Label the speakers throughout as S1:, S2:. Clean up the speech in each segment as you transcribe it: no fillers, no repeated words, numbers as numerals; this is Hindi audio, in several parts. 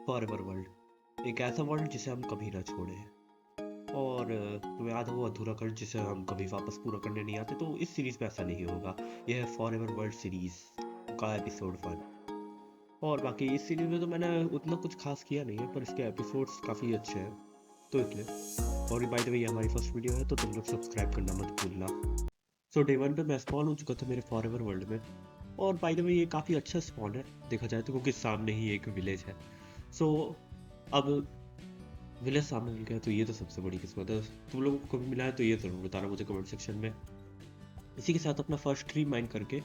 S1: फॉरएवर वर्ल्ड, एक ऐसा वर्ल्ड जिसे हम कभी ना छोड़ें। और तुम्हें याद हो वो अधूरा कर्ज जिसे हम कभी वापस पूरा करने नहीं आते, तो इस सीरीज में ऐसा नहीं होगा। यह है फॉरएवर वर्ल्ड सीरीज का एपिसोड 1। और बाकी इस सीरीज में तो मैंने उतना कुछ खास किया नहीं है, पर इसके एपिसोड्स काफ़ी अच्छे हैं, तो इसलिए। और बाय द वे ये हमारी फर्स्ट वीडियो है, तो तुम लोग सब्सक्राइब करना मत भूलना। सो डे 1 पे मैं स्पॉन हो चुका था मेरे फॉरएवर वर्ल्ड में। और बाय द वे ये काफ़ी अच्छा स्पॉन है देखा जाए तो, क्योंकि सामने ही एक विलेज है। सो अब विलेज सामने मिल गया तो ये तो सबसे बड़ी किस्मत है। तुम लोगों को कभी मिला है तो ये ज़रूर बताना मुझे कमेंट सेक्शन में। इसी के साथ अपना फर्स्ट ट्री माइन करके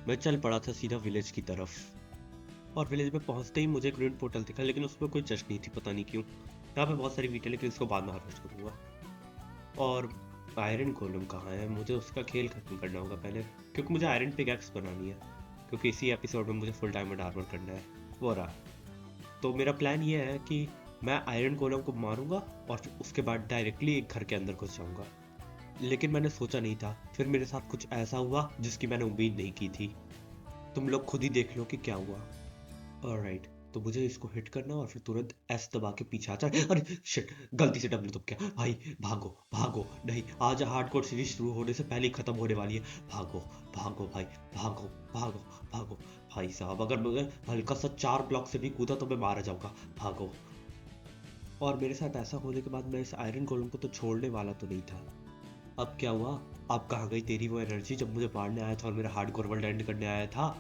S1: मैं चल पड़ा था सीधा विलेज की तरफ। और विलेज में पहुंचते ही मुझे एक ग्रीन पोर्टल दिखा, लेकिन उसमें कोई चेस्ट नहीं थी, पता नहीं क्यों। यहाँ पे बहुत सारी वीट है, लेकिन इसको बाद में हार्वेस्ट करूँगा। और आयरन गोलम कहाँ है? मुझे उसका खेल खत्म करना होगा पहले, क्योंकि मुझे आयरन पिकैक्स बनानी है, क्योंकि इसी एपिसोड में मुझे फुल डायमंड आर्मर करना है। वो रहा। तो मेरा प्लान ये है कि मैं आयरन गोलम को मारूंगा और फिर उसके बाद डायरेक्टली एक घर के अंदर घुस जाऊंगा। लेकिन मैंने सोचा नहीं था, फिर मेरे साथ कुछ ऐसा हुआ जिसकी मैंने उम्मीद नहीं की थी। तुम लोग खुद ही देख लो कि क्या हुआ। ऑलराइट, तो मुझे इसको हिट करना और फिर तुरंत एस दबा के पीछे आ जाए। अरे शिट, गलती से डब्ल्यू दब गया। भाई भागो भागो, नहीं आज हार्डकोर सीरीज शुरू होने से पहले ही खत्म होने वाली है। भागो भागो भाई, भागो भागो भागो। भाई साहब, अगर मैं हल्का सा 4 ब्लॉक से भी कूदा तो मैं मारा जाऊंगा। भागो। और मेरे साथ ऐसा होने के बाद मैं इस आयरन गोलम को तो छोड़ने वाला तो नहीं था। अब क्या हुआ? अब कहाँ गई तेरी वो एनर्जी जब मुझे मारने आया था और मेरा हार्डकोर वर्ल्ड एंड करने आया था?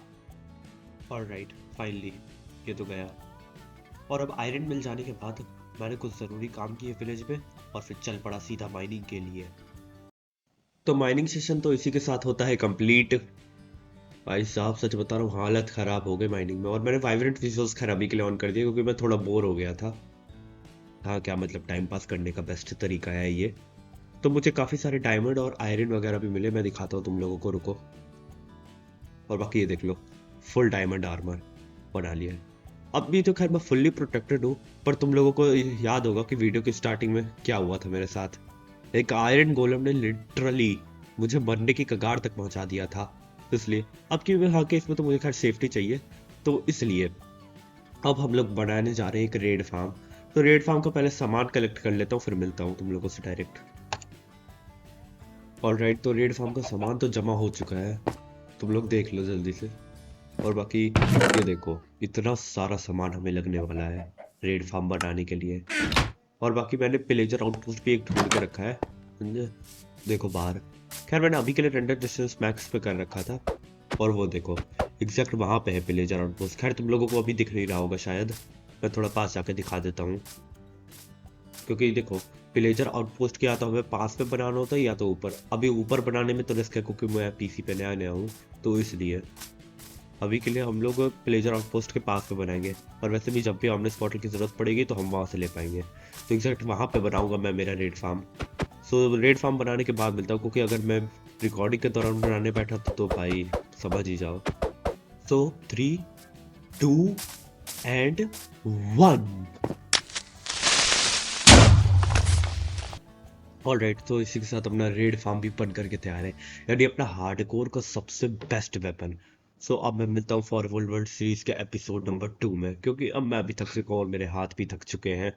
S1: ऑलराइट, फाइनली ये तो गया। और अब आयरन मिल जाने के बाद मैंने कुछ ज़रूरी काम किए विलेज में, और फिर चल पड़ा सीधा माइनिंग के लिए। तो माइनिंग सेशन तो इसी के साथ होता है कंप्लीट। भाई साहब सच बता रहा हूँ, हालत ख़राब हो गई माइनिंग में। और मैंने वाइब्रेंट विजुअल्स खराबी के लिए ऑन कर दिया, क्योंकि मैं थोड़ा बोर हो गया था। हाँ, क्या मतलब, टाइम पास करने का बेस्ट तरीका है ये। तो मुझे काफ़ी सारे डायमंड और आयरन वगैरह भी मिले, मैं दिखाता हूँ तुम लोगों को, रुको। और बाकी ये देख लो, फुल डायमंड आर्मर बना लिया है। अब भी तो खैर मैं फुल्ली प्रोटेक्टेड हूँ, पर तुम लोगों को याद होगा कि वीडियो की स्टार्टिंग में क्या हुआ था मेरे साथ। एक आयरन गोलम ने लिटरली मुझे मरने की कगार तक पहुंचा दिया था। इसलिए अब की हाँ केस में तो मुझे खैर सेफ्टी चाहिए, तो इसलिए अब हम लोग बनाने जा रहे हैं एक रेड फार्म। तो रेड फार्म का पहले सामान कलेक्ट कर लेता हूँ, फिर मिलता हूँ तुम लोगों से डायरेक्ट। ऑलराइट, तो रेड फार्म का सामान तो जमा हो चुका है, तुम लोग देख लो जल्दी से। और बाकी ये देखो, इतना सारा सामान हमें लगने वाला है रेड फार्म बनाने के लिए। और बाकी मैंने पिलेजर आउटपोस्ट भी एक ढूंढ के रखा है, समझे? देखो बाहर। खैर मैंने अभी के लिए रेंडर डिस्टेंस मैक्स पे कर रखा था। और वो देखो, एग्जैक्ट वहाँ पे है पिलेजर आउटपोस्ट। खैर तुम लोगों को अभी दिख नहीं रहा होगा शायद, मैं थोड़ा पास जाके दिखा देता हूँ। क्योंकि देखो, पिलेजर आउटपोस्ट के या तो हमें पास पे बनाना होता है या तो ऊपर। अभी ऊपर बनाने में तो रिस्क है, क्योंकि मैं पीसी पे नया नया हूँ, तो इसलिए अभी के लिए हम लोग प्लेजर आउटपोस्ट के पास पे बनाएंगे। और वैसे भी जब भी हमने स्पॉटर की ज़रूरत पड़ेगी तो हम वहाँ से ले पाएंगे। तो एग्जैक्ट वहाँ पे बनाऊंगा मैं मेरा रेड फार्म। सो रेड फार्म बनाने के बाद मिलता हूँ, क्योंकि अगर मैं रिकॉर्डिंग के दौरान बनाने बैठा तो भाई समझ ही जाओ। सो 3, 2 एंड 1। ऑलराइट, तो इसी के साथ अपना रेड फार्म भी बन करके तैयार है, यानी अपना हार्डकोर का सबसे बेस्ट वेपन। सो अब मैं मिलता हूँ फॉर वर्ल्ड सीरीज के एपिसोड नंबर 2 में, क्योंकि अब मैं भी थक चुका हूँ और मेरे हाथ भी थक चुके हैं।